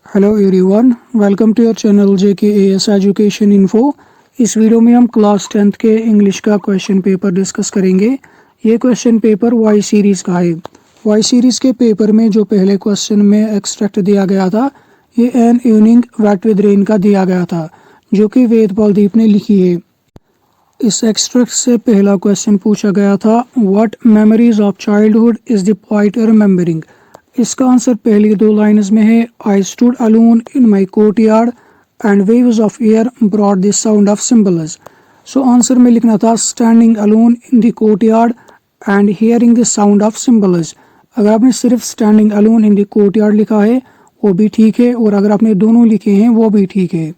Hello everyone, welcome to your channel JKAS education info. इस video में हम class 10th के इंग्लिश का क्वेश्चन पेपर डिस्कस करेंगे। ये क्वेश्चन पेपर वाई सीरीज़ का है। वाई सीरीज़ के पेपर में जो पहले क्वेश्चन में एक्सट्रैक्ट दिया गया था, ये an evening wet with rain का दिया गया था, जो कि वेदपाल दीप ने लिखी है। इस एक्सट्रैक्ट से पहला क्वेश्चन पूछा गया था, what memories of childhood is the poet remembering. इसका आंसर पहली दो लाइन्स में है, I stood alone in my courtyard and waves of air brought the sound of cymbals. So answer में लिखना था standing alone in the courtyard and hearing the sound of cymbals. अगर आपने सिर्फ standing alone in the courtyard लिखा है वो भी ठीक है, और अगर आपने दोनों लिखे हैं वो भी ठीक है।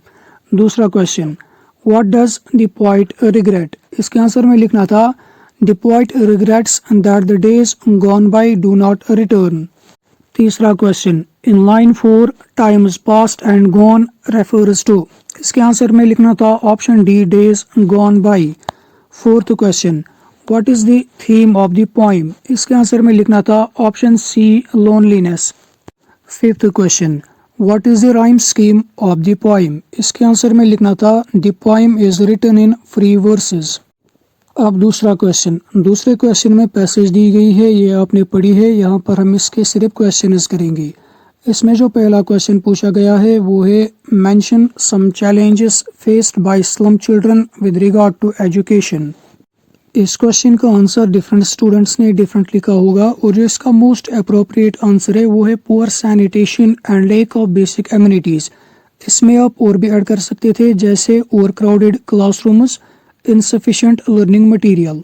दूसरा question, what does the poet regret. इसके आंसर में लिखना था the poet regrets that the days gone by do not return. तीसरा question, in line 4 times past and gone refers to. इसके आंसर में लिखना था option D days gone by. Fourth question, what is the theme of the poem. इसके answer में लिखना था option C loneliness. Fifth question, what is the rhyme scheme of the poem. इसके answer में लिखना था the poem is written in free verses. अब दूसरा क्वेश्चन, दूसरे क्वेश्चन में पैसेज दी गई है, ये आपने पढ़ी है। यहाँ पर हम इसके सिर्फ क्वेश्चंस करेंगे। इसमें जो पहला क्वेश्चन पूछा गया है वो है mention some challenges faced by slum children with regard to education. इस क्वेश्चन का आंसर डिफरेंट स्टूडेंट्स ने डिफरेंट लिखा होगा, और जो इसका मोस्ट अप्रोप्रिएट आंसर है वो है poor sanitation and lack of basic amenities. इसमें आप और भी ऐड कर सकते थे, जैसे overcrowded classrooms, insufficient learning material.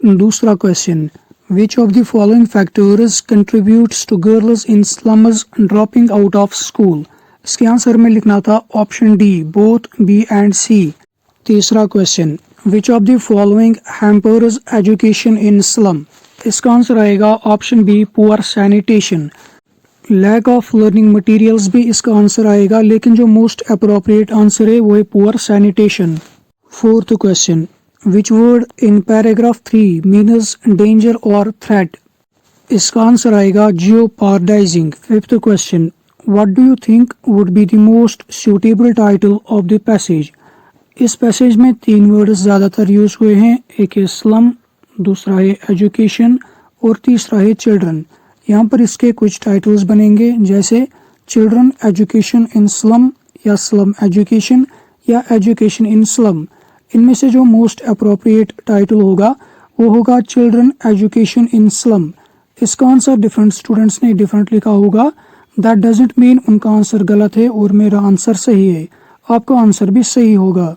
दूसरा question, which of the following factors contributes to girls in slums dropping out of school। इसके आंसर में लिखना था option D both B and C. तीसरा question, which of the following hampers education in slum। इसका answer आएगा option B poor sanitation. Lack of learning materials भी इसका answer आएगा, लेकिन जो मोस्ट अप्रोप्रिएट आंसर है वो है poor sanitation. Fourth question, which word in paragraph 3 means danger or threat। इसका आंसर आएगा jeopardizing। Fifth question, what do you think would be the most suitable title of the passage। इस passage में तीन words ज़्यादातर use हुए हैं, एक है स्लम, दूसरा है एजुकेशन और तीसरा है चिल्ड्रन। यहाँ पर इसके कुछ टाइटल्स बनेंगे, जैसे चिल्ड्रन एजुकेशन इन स्लम या स्लम एजुकेशन या एजुकेशन इन स्लम। इनमें से जो मोस्ट अप्रोप्रिएट टाइटल होगा वो होगा चिल्ड्रन एजुकेशन इन स्लम। इसका आंसर डिफरेंट स्टूडेंट्स ने डिफरेंट लिखा होगा। दैट डजंट मीन उनका आंसर गलत है और मेरा आंसर सही है, आपका आंसर भी सही होगा।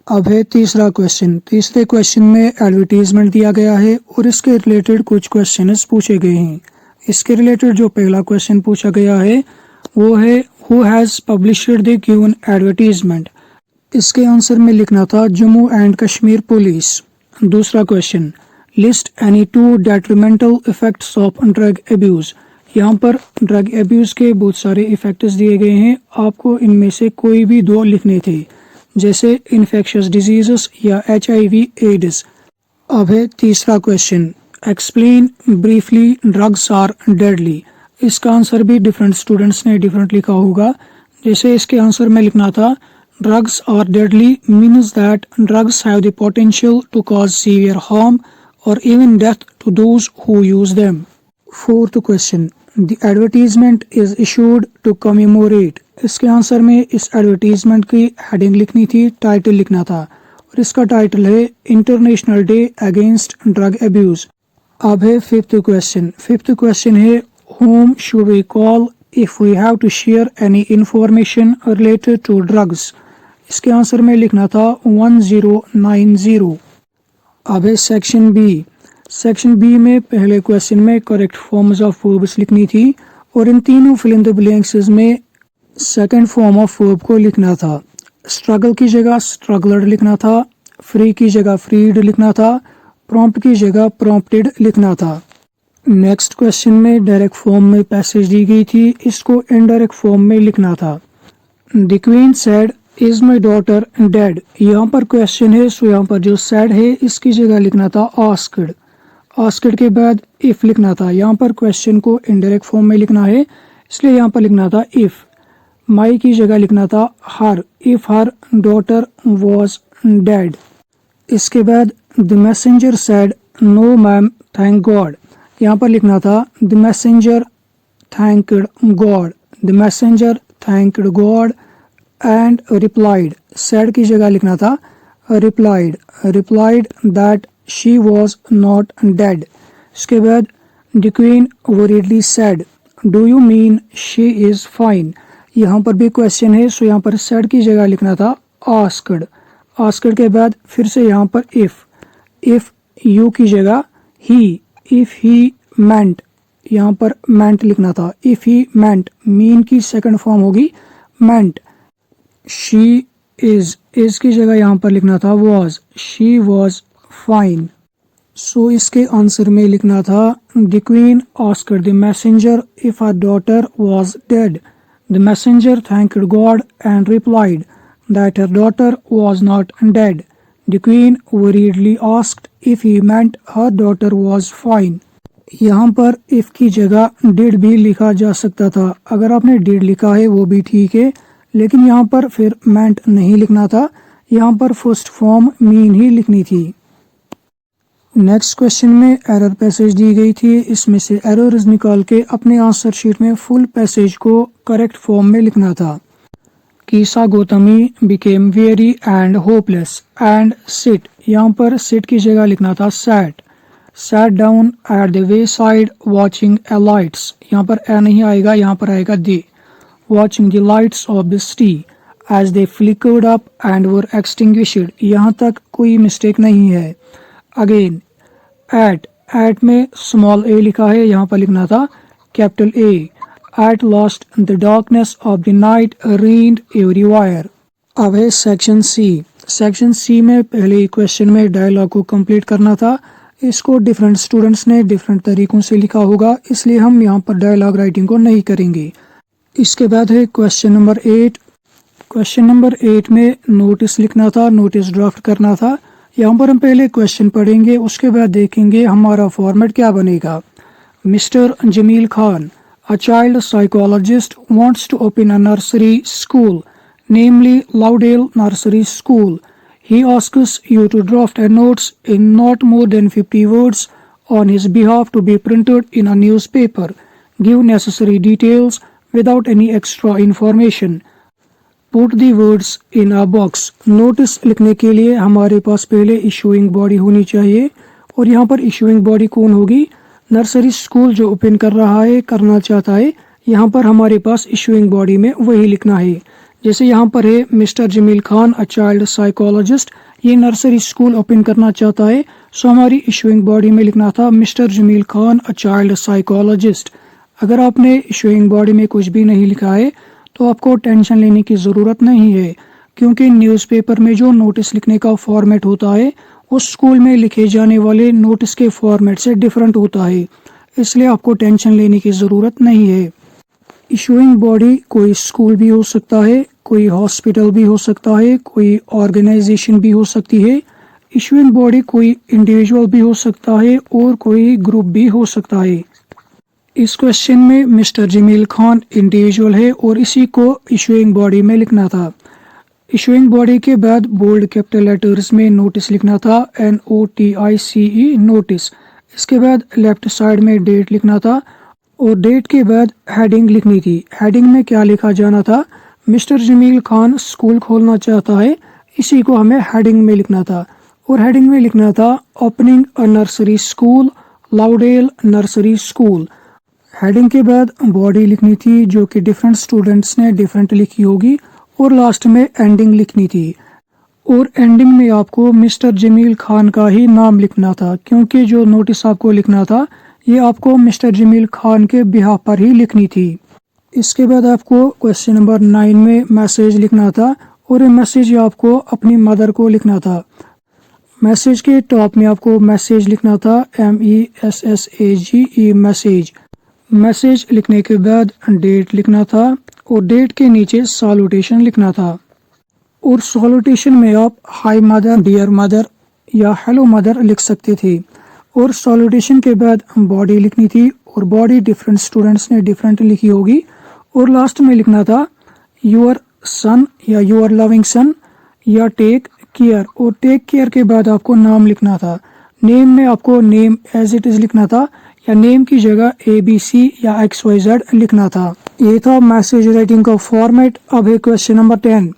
अब है तीसरा क्वेश्चन। तीसरे क्वेश्चन में एडवर्टीजमेंट दिया गया है और इसके रिलेटेड कुछ क्वेश्चंस पूछे गए हैं। इसके रिलेटेड जो पहला क्वेश्चन पूछा गया है वो है who has published the given advertisement. इसके आंसर में लिखना था जम्मू एंड कश्मीर पुलिस। दूसरा question, list any two detrimental effects of drug abuse. यहाँ पर ड्रग एब्यूज के बहुत सारे इफेक्ट्स दिए गए हैं, आपको इनमें से कोई भी दो लिखने थे, जैसे इन्फेक्शियस डिजीजेस या HIV एड्स। अब है तीसरा क्वेश्चन, explain briefly drugs are deadly. इसका आंसर भी डिफरेंट स्टूडेंट्स ने डिफरेंट लिखा होगा, जैसे इसके आंसर में लिखना था drugs are deadly means that drugs have the potential to cause severe harm or even death to those who use them। Fourth question, the advertisement is issued to commemorate। इसके answer में इस advertisement की heading लिखनी थी, title लिखना था, और इसका टाइटल है international day against drug abuse. अब है फिफ्थ क्वेश्चन। फिफ्थ क्वेश्चन है whom should we call if we have to share any information related to drugs। इसके आंसर में लिखना था 1090। अब है सेक्शन बी। सेक्शन बी में पहले क्वेश्चन में करेक्ट फॉर्म्स ऑफ वर्ब्स लिखनी थी, और इन तीनों फिल इन द ब्लैंक्स में सेकंड फॉर्म ऑफ वर्ब को लिखना था। स्ट्रगल की जगह स्ट्रगलर लिखना था, फ्री की जगह फ्रीड लिखना था, प्रॉम्प्ट की जगह प्रॉम्प्टेड लिखना था। नेक्स्ट क्वेश्चन में डायरेक्ट फॉर्म में पैसेज दी गई थी, इसको इनडायरेक्ट फॉर्म में लिखना था। The queen said is my daughter dead. यहाँ पर क्वेश्चन है, सो यहाँ पर जो सैड है इसकी जगह लिखना था आस्क्ड। आस्क्ड के बाद इफ लिखना था। यहाँ पर क्वेश्चन को इनडायरेक्ट फॉर्म में लिखना है, इसलिए यहाँ पर लिखना था इफ। माई की जगह लिखना था her, if her daughter was dead. इसके बाद the messenger said no ma'am thank God, यहाँ पर लिखना था the messenger thanked God, the messenger thanked God and replied, said की जगह लिखना था replied, replied that she was not dead. इसके बाद the queen worriedly said do you mean she is fine, यहाँ पर भी क्वेश्चन है, सो यहाँ पर सेड की जगह लिखना था आस्क्ड, आस्क्ड के बाद फिर से यहाँ पर इफ यू की जगह ही, इफ ही मेंट, यहाँ पर मेंट लिखना था, इफ ही मेंट, मीन की सेकंड फॉर्म होगी मेंट। शी इज की जगह यहाँ पर लिखना था was, she was fine. So इसके आंसर में लिखना था the queen asked the messenger if her daughter was dead, the messenger thanked God and replied that her daughter was not dead, the queen worriedly asked if he meant her daughter was fine. यहाँ पर if की जगह did भी लिखा जा सकता था, अगर आपने डिड लिखा है वो भी ठीक है, लेकिन यहाँ पर फिर मेंट नहीं लिखना था, यहाँ पर फर्स्ट फॉर्म मीन ही लिखनी थी। नेक्स्ट क्वेश्चन में एरर पैसेज दी गई थी, इसमें से एरर्स निकाल के अपने आंसर शीट में फुल पैसेज को करेक्ट फॉर्म में लिखना था। Kisa Gotami became very and hopeless and sit, यहाँ पर सिट की जगह लिखना था sat, sat down at the way side watching a lights, यहाँ पर ए नहीं आएगा, यहाँ पर आएगा the, watching the lights of the city as they flickered up and were extinguished, यहाँ तक कोई मिस्टेक नहीं है। अगेन एट में स्मॉल ए लिखा है, यहाँ पर लिखना था capital A. At last the darkness of the night rained everywhere. अब है सेक्शन सी। सेक्शन सी में पहले क्वेश्चन में डायलॉग को कंप्लीट करना था, इसको डिफरेंट स्टूडेंट्स ने डिफरेंट तरीकों से लिखा होगा, इसलिए हम यहाँ पर डायलॉग राइटिंग को नहीं करेंगे। इसके बाद है क्वेश्चन नंबर 8। क्वेश्चन नंबर 8 में नोटिस लिखना था, नोटिस ड्राफ्ट करना था। यहाँ पर हम पहले क्वेश्चन पढ़ेंगे, उसके बाद देखेंगे हमारा फॉर्मेट क्या बनेगा। Mister Jameel Khan, a child psychologist wants to open a nursery school, namely Lowdale nursery school. He asks you to draft a notes in not more than 50 words on his behalf to be printed in a newspaper. Give necessary details without any extra information. Put the words in a box. Notice लिखने के लिए हमारे पास पहले issuing body होनी चाहिए, और यहाँ पर इशूइंग बॉडी कौन होगी? नर्सरी स्कूल जो ओपन कर रहा है, करना चाहता है, यहाँ पर हमारे पास इशूइंग बॉडी में वही लिखना है। जैसे यहाँ पर है mister Jameel Khan a child psychologist, ये नर्सरी स्कूल ओपन करना चाहता है, सो हमारी इशूइंग बॉडी में लिखना था mister Jameel Khan a child psychologist. अगर आपने इशूइंग बॉडी में कुछ भी नहीं लिखा है तो आपको टेंशन लेने की ज़रूरत नहीं है, क्योंकि न्यूज़पेपर में जो नोटिस लिखने का फॉर्मेट होता है उस स्कूल में लिखे जाने वाले नोटिस के फॉर्मेट से डिफरेंट होता है, इसलिए आपको टेंशन लेने की ज़रूरत नहीं है। इशूइंग बॉडी कोई स्कूल भी हो सकता है, कोई हॉस्पिटल भी हो सकता है, कोई ऑर्गेनाइजेशन भी हो सकती है। इशूइंग बॉडी कोई इंडिविजुअल भी हो सकता है और कोई ग्रुप भी हो सकता है। इस क्वेश्चन में मिस्टर जमील खान इंडिविजुअल है और इसी को इशूइंग बॉडी में लिखना था। इशूइंग बॉडी के बाद बोल्ड कैपिटल लेटर्स में नोटिस लिखना था, NOTICE नोटिस। इसके बाद लेफ्ट साइड में डेट लिखना था और डेट के बाद हेडिंग लिखनी थी। हेडिंग में क्या लिखा जाना था? मिस्टर जमील खान स्कूल खोलना चाहता है, इसी को हमें हेडिंग में लिखना था। और हेडिंग में लिखना था opening a nursery school, Lowdale nursery school. Heading के बाद बॉडी लिखनी थी जो कि डिफरेंट स्टूडेंट्स ने डिफरेंट लिखी होगी, और लास्ट में एंडिंग लिखनी थी। और एंडिंग में आपको मिस्टर जमील खान का ही नाम लिखना था, क्योंकि जो नोटिस आपको लिखना था ये आपको मिस्टर जमील खान के बिहाफ पर ही लिखनी थी। इसके बाद आपको क्वेश्चन नंबर 9 में मैसेज लिखना था, और ये मैसेज आपको अपनी मदर को लिखना था। मैसेज के टॉप में आपको मैसेज लिखना था, MESSAGE मैसेज। मैसेज लिखने के बाद डेट लिखना था और डेट के नीचे सैल्यूटेशन लिखना था। और सैल्यूटेशन में आप हाय मदर, डियर मदर या हेलो मदर लिख सकते थे। और सैल्यूटेशन के बाद बॉडी लिखनी थी, और बॉडी डिफरेंट स्टूडेंट्स ने डिफरेंट लिखी होगी। और लास्ट में लिखना था योर सन या योर लविंग सन या टेक केयर। और टेक केयर के बाद आपको नाम लिखना था। नेम में आपको नेम एज इट इज़ लिखना था या नेम की जगह ABC या XYZ लिखना था। ये था मैसेज राइटिंग का फॉर्मेट। अब है क्वेश्चन नंबर 10।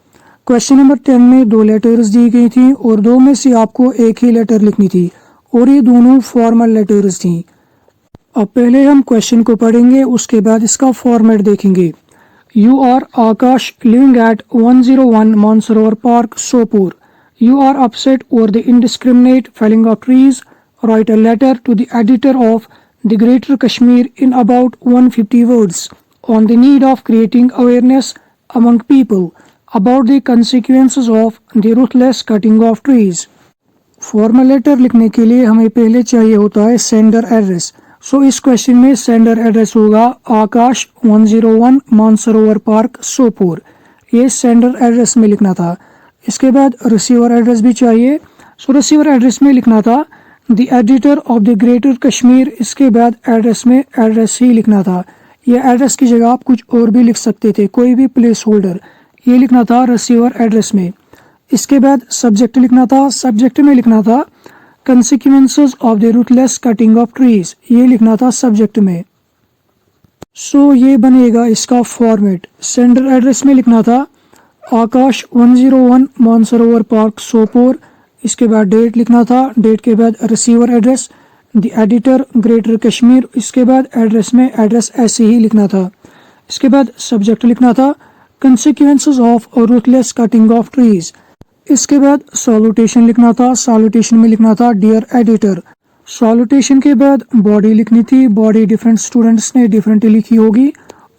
क्वेश्चन नंबर 10 में 2 लेटर्स दी गई थी और 2 में से आपको एक ही लेटर लिखनी थी और ये दोनों फॉर्मल लेटर्स थी। अब पहले हम क्वेश्चन को पढ़ेंगे, उसके बाद इसका फॉर्मेट देखेंगे। You are Akash living at 101 Mansarovar Park, Sopur. You are upset over the indiscriminate felling of trees. Write a letter to the editor of the Greater Kashmir in about 150 words on the need of creating awareness among people about the consequences of the ruthless cutting of trees. Formal letter लिखने के लिए हमें पहले चाहिए होता है sender address. सो इस question में सेंडर एड्रेस होगा आकाश 101 मानसरोवर पार्क सोपोर। ये सेंडर एड्रेस में लिखना था। इसके बाद रिसीवर एड्रेस भी चाहिए। सो रिसीवर एड्रेस में लिखना था the editor of the greater Kashmir. इसके बाद एड्रेस में एड्रेस ही लिखना था। ये एड्रेस की जगह आप कुछ और भी लिख सकते थे, कोई भी प्लेस होल्डर। ये लिखना था रिसीवर एड्रेस में। इसके बाद सब्जेक्ट लिखना था। सब्जेक्ट में लिखना था consequences of the ruthless cutting of trees। ये लिखना था सब्जेक्ट में। सो ये बनेगा इसका फॉर्मेट। सेंडर एड्रेस में लिखना था आकाश 101 मानसरोवर पार्क सोपोर। इसके बाद डेट लिखना था। डेट के बाद receiver address the editor greater Kashmir. इसके बाद एड्रेस में एड्रेस ऐसे ही लिखना था। इसके बाद सब्जेक्ट लिखना था consequences of ruthless cutting of trees। इसके बाद सॉल्यूटेशन लिखना था। सॉल्यूटेशन में लिखना था डियर एडिटर। सॉल्यूटेशन के बाद बॉडी लिखनी थी। बॉडी डिफरेंट स्टूडेंट्स ने डिफरेंटली लिखी होगी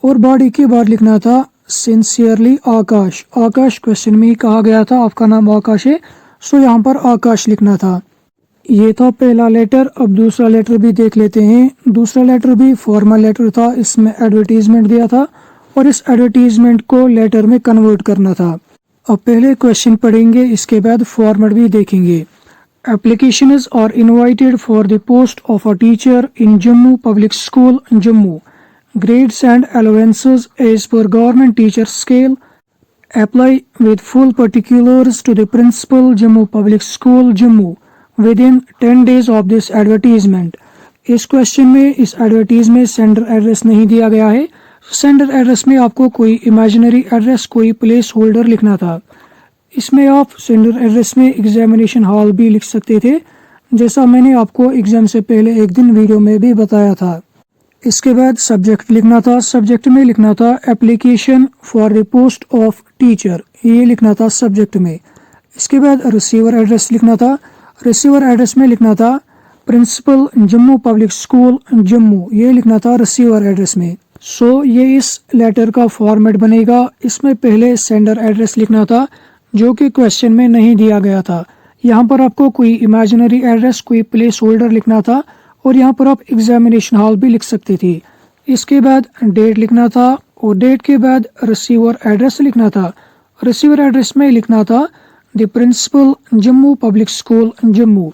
और बॉडी के बाद लिखना था सिंसियरली आकाश। आकाश क्वेश्चन में ही कहा गया था आपका नाम आकाश है, सो यहाँ पर आकाश लिखना था। ये था पहला लेटर। अब दूसरा लेटर भी देख लेते हैं। दूसरा लेटर भी फॉर्मल लेटर था। इसमें एडवर्टीजमेंट दिया था और इस एडवर्टीजमेंट को लेटर में कन्वर्ट करना था। अब पहले क्वेश्चन पढ़ेंगे, इसके बाद फॉर्मेट भी देखेंगे। Applications are invited for the post of a teacher in Jammu public school Jammu. Grades and allowances as per government teacher scale apply with full particulars to the principal Jammu public school Jammu within 10 days of this advertisement. इस question में इस advertise में sender address नहीं दिया गया है। Sender address में आपको कोई इमेजिनरी एड्रेस, कोई प्लेस होल्डर लिखना था। इसमें आप सेंडर एड्रेस में एग्जामिनेशन हॉल भी लिख सकते थे, जैसा मैंने आपको एग्जाम से पहले एक दिन वीडियो में भी बताया था। इसके बाद सब्जेक्ट लिखना था। सब्जेक्ट में लिखना था application for the post of teacher. ये लिखना था सब्जेक्ट में। इसके बाद रिसीवर एड्रेस लिखना था। रिसीवर एड्रेस में लिखना था principal Jammu public school Jammu. ये लिखना था रिसीवर एड्रेस में। सो ये इस लेटर का फॉर्मेट बनेगा। इसमें पहले सेंडर एड्रेस लिखना था जो कि क्वेश्चन में नहीं दिया गया था। यहाँ पर आपको कोई इमेजिनरी एड्रेस, कोई प्लेस होल्डर लिखना था और यहाँ पर आप एग्जामिनेशन हॉल भी लिख सकते थे। इसके बाद डेट लिखना था और डेट के बाद रिसीवर एड्रेस लिखना था। रिसीवर एड्रेस में लिखना था the principal Jammu public school Jammu.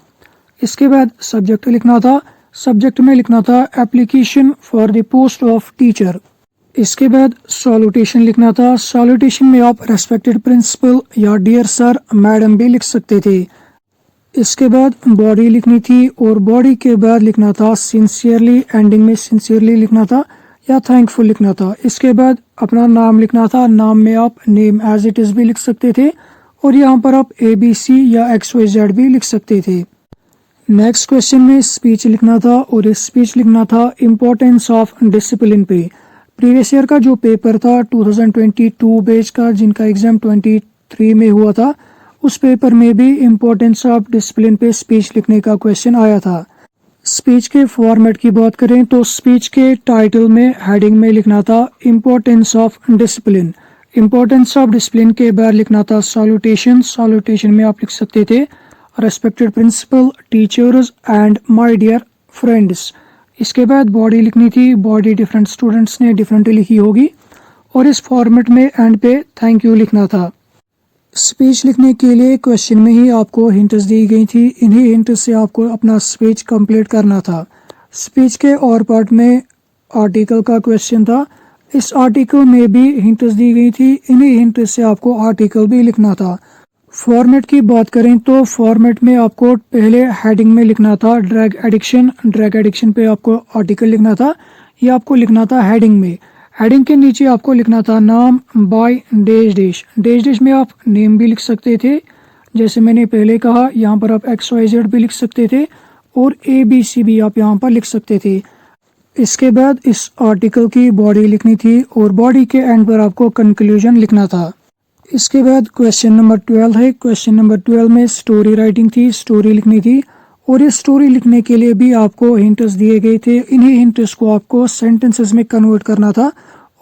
इसके बाद सब्जेक्ट लिखना था। सब्जेक्ट में लिखना था application for the post of teacher. इसके बाद सॉल्यूटेशन लिखना था। सॉल्यूटेशन में आप रेस्पेक्टेड प्रिंसिपल या डियर सर, मैडम भी लिख सकते थे। इसके बाद बॉडी लिखनी थी और बॉडी के बाद लिखना था सिंसियरली। एंडिंग में सिंसियरली लिखना था या थैंकफुल लिखना था। इसके बाद अपना नाम लिखना था। नाम में आप नेम एज इट इज़ भी लिख सकते थे और यहाँ पर आप ABC या XYZ भी लिख सकते थे। नेक्स्ट क्वेश्चन में स्पीच लिखना था और स्पीच लिखना था इम्पोर्टेंस ऑफ डिसिप्लिन पे। प्रीवियस ईयर का जो पेपर था 2022 बैच का, जिनका एग्जाम 23 में हुआ था, उस पेपर में भी इम्पोर्टेंस ऑफ डिसिप्लिन पे स्पीच लिखने का क्वेश्चन आया था। स्पीच के फॉर्मेट की बात करें तो स्पीच के टाइटल में हेडिंग में लिखना था importance of discipline. Importance of discipline के बाद लिखना था सॉल्यूटेशन। सॉल्यूटेशन में आप लिख सकते थे respected principal, teachers and my dear friends. इसके बाद बॉडी लिखनी थी। बॉडी डिफरेंट स्टूडेंट्स ने डिफरेंटली लिखी होगी और इस फॉर्मेट में एंड पे थैंक यू लिखना था। स्पीच लिखने के लिए क्वेश्चन में ही आपको हिंट्स दी गई थी। इन्हीं हिंट्स से आपको अपना स्पीच कंप्लीट करना था। स्पीच के और पार्ट में आर्टिकल का क्वेश्चन था। इस आर्टिकल में भी हिंट्स दी गई थी, इन्हीं हिंट्स से आपको आर्टिकल भी लिखना था। फॉर्मेट की बात करें तो फॉर्मेट में आपको पहले हेडिंग में लिखना था ड्रग एडिक्शन पे आपको आर्टिकल लिखना था। ये आपको लिखना था हेडिंग में। हेडिंग के नीचे आपको लिखना था नाम बाय डैश में आप नेम भी लिख सकते थे, जैसे मैंने पहले कहा। यहाँ पर आप XYZ भी लिख सकते थे और ABC भी आप यहाँ पर लिख सकते थे। इसके बाद इस आर्टिकल की बॉडी लिखनी थी और बॉडी के एंड पर आपको कंक्लूजन लिखना था। इसके बाद क्वेश्चन नंबर 12 है। क्वेश्चन नंबर 12 में स्टोरी राइटिंग थी, स्टोरी लिखनी थी और ये स्टोरी लिखने के लिए भी आपको हिंट्स दिए गए थे। इन्हीं हिंट्स को आपको सेंटेंसेस में कन्वर्ट करना था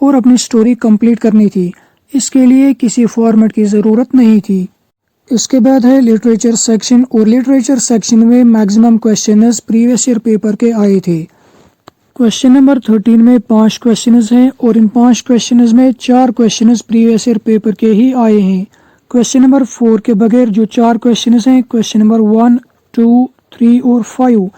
और अपनी स्टोरी कंप्लीट करनी थी। इसके लिए किसी फॉर्मेट की ज़रूरत नहीं थी। इसके बाद है लिटरेचर सेक्शन और लिटरेचर सेक्शन में maximum questions previous year paper के आए थे। क्वेश्चन नंबर 13 में 5 क्वेश्चंस हैं और इन 5 क्वेश्चंस में 4 क्वेश्चंस प्रीवियस ईयर पेपर के ही आए हैं। क्वेश्चन नंबर 4 के बगैर जो 4 क्वेश्चंस हैं, क्वेश्चन नंबर 1, 2, 3 और 5,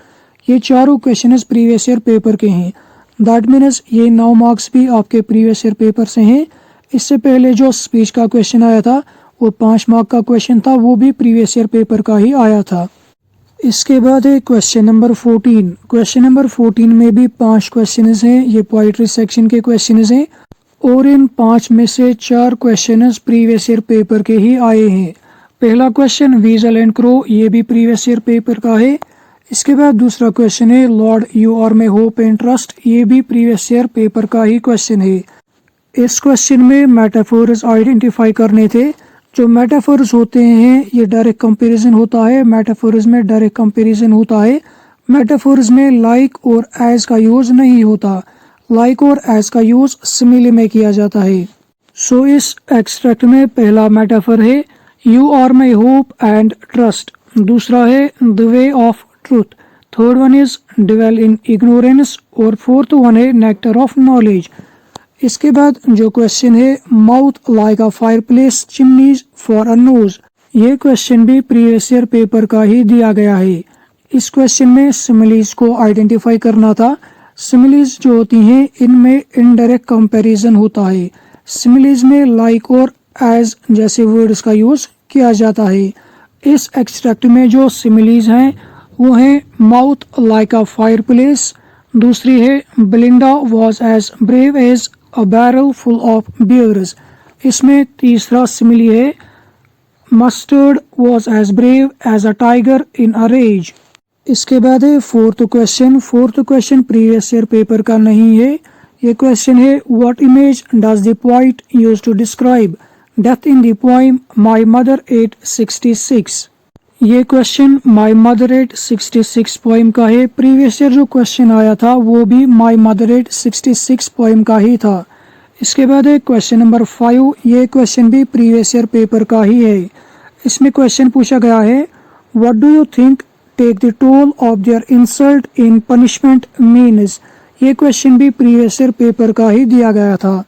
ये चारों क्वेश्चंस प्रीवियस ईयर पेपर के हैं। दैट मीन्स ये 9 मार्क्स भी आपके प्रीवियस ईयर पेपर से हैं। इससे पहले जो स्पीच का क्वेश्चन आया था वो 5 मार्क का क्वेश्चन था, वो भी प्रीवियस ईयर पेपर का ही आया था। इसके बाद है क्वेश्चन नंबर 14। क्वेश्चन नंबर 14 में भी 5 क्वेश्चंस हैं, ये पोइट्री सेक्शन के क्वेश्चंस हैं और इन 5 में से 4 क्वेश्चंस प्रीवियस ईयर पेपर के ही आए हैं। पहला क्वेश्चन वीजल एंड क्रो, ये भी प्रीवियस ईयर पेपर का है। इसके बाद दूसरा क्वेश्चन है Lord you are my hope and trust, ये भी प्रीवियस ईयर पेपर का ही क्वेश्चन है। इस क्वेश्चन में मेटाफोर्स आइडेंटिफाई करने थे। जो मेटाफोर्स होते हैं ये डायरेक्ट कंपैरिजन होता है। मेटाफोर्स में डायरेक्ट कंपैरिजन होता है। मेटाफोर्स में लाइक और एज का यूज नहीं होता। लाइक और एज का यूज सिमिले में किया जाता है। सो इस एक्सट्रैक्ट में पहला मेटाफोर है you are my hope and trust. दूसरा है the way of truth. Third one is dwell in ignorance और फोर्थ वन है नेक्टर ऑफ नॉलेज। इसके बाद जो क्वेश्चन है mouth like a fireplace chimneys for a nose, ये क्वेश्चन भी प्रीवियस ईयर पेपर का ही दिया गया है। इस क्वेश्चन में सिमिलीज को आइडेंटिफाई करना था। सिमिलीज जो होती हैं इनमें इनडायरेक्ट कंपैरिजन होता है। सिमिलीज में लाइक और एज जैसे वर्ड्स का यूज किया जाता है। इस एक्सट्रैक्ट में जो सिमिलीज हैं वो है माउथ लाइक अ फायरप्लेस, दूसरी है Belinda was as brave as a barrel full of bears. इसमें तीसरा सिमिली है Mustard was as brave as a tiger in a rage. इसके बाद है fourth question. Fourth question previous year paper का नहीं है। ये क्वेश्चन है what image does the poet use to describe death in the poem my mother at 66। ये क्वेश्चन माय मदर एट 66 पोएम का है। प्रीवियस ईयर जो क्वेश्चन आया था वो भी माय मदर एट 66 पोएम का ही था। इसके बाद है क्वेश्चन नंबर 5। ये क्वेश्चन भी प्रीवियस ईयर पेपर का ही है। इसमें क्वेश्चन पूछा गया है what do you think take the toll of their insult in punishment means. ये क्वेश्चन भी प्रीवियस ईयर पेपर का ही दिया गया था।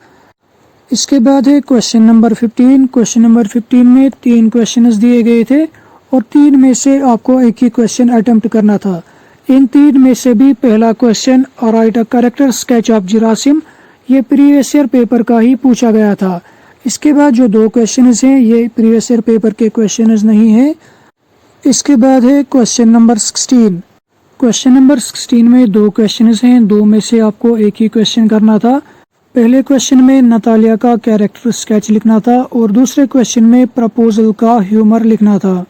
इसके बाद है क्वेश्चन नंबर 15। क्वेश्चन नंबर 15 में 3 क्वेश्चंस दिए गए थे और 3 में से आपको एक ही क्वेश्चन अटेम्प्ट करना था। इन 3 में से भी पहला question write a character sketch of Gerasim, ये प्रीवियस ईयर पेपर का ही पूछा गया था। इसके बाद जो 2 क्वेश्चंस हैं ये प्रीवियस ईयर पेपर के क्वेश्चंस नहीं हैं। इसके बाद है क्वेश्चन नंबर 16। क्वेश्चन नंबर 16 में 2 क्वेश्चंस हैं, 2 में से आपको एक ही क्वेश्चन करना था। पहले क्वेश्चन में नतालिया का कैरेक्टर स्केच लिखना था और दूसरे क्वेश्चन में प्रपोजल का ह्यूमर लिखना था।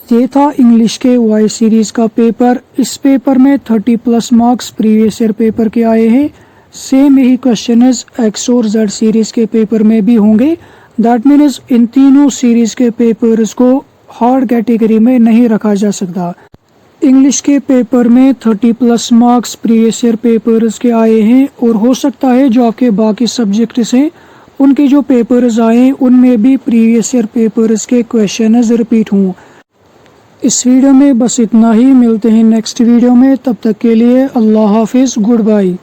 ये था इंग्लिश के वाई सीरीज का पेपर। इस पेपर में 30+ मार्क्स प्रीवियस ईयर पेपर के आए हैं। सेम यही क्वेश्चंस एक्स और जेड सीरीज के पेपर में भी होंगे। दैट मीन्स इन तीनों सीरीज के पेपर्स को हार्ड कैटेगरी में नहीं रखा जा सकता। इंग्लिश के पेपर में 30+ मार्क्स प्रीवियस ईयर पेपर्स के आए हैं और हो सकता है जो आपके बाकी सब्जेक्ट्स हैं उनके जो पेपर्स आए उनमें भी प्रीवियस ईयर पेपर्स के क्वेश्चंस रिपीट हों। इस वीडियो में बस इतना ही। मिलते हैं नेक्स्ट वीडियो में, तब तक के लिए अल्लाह हाफिज़, गुड बाय।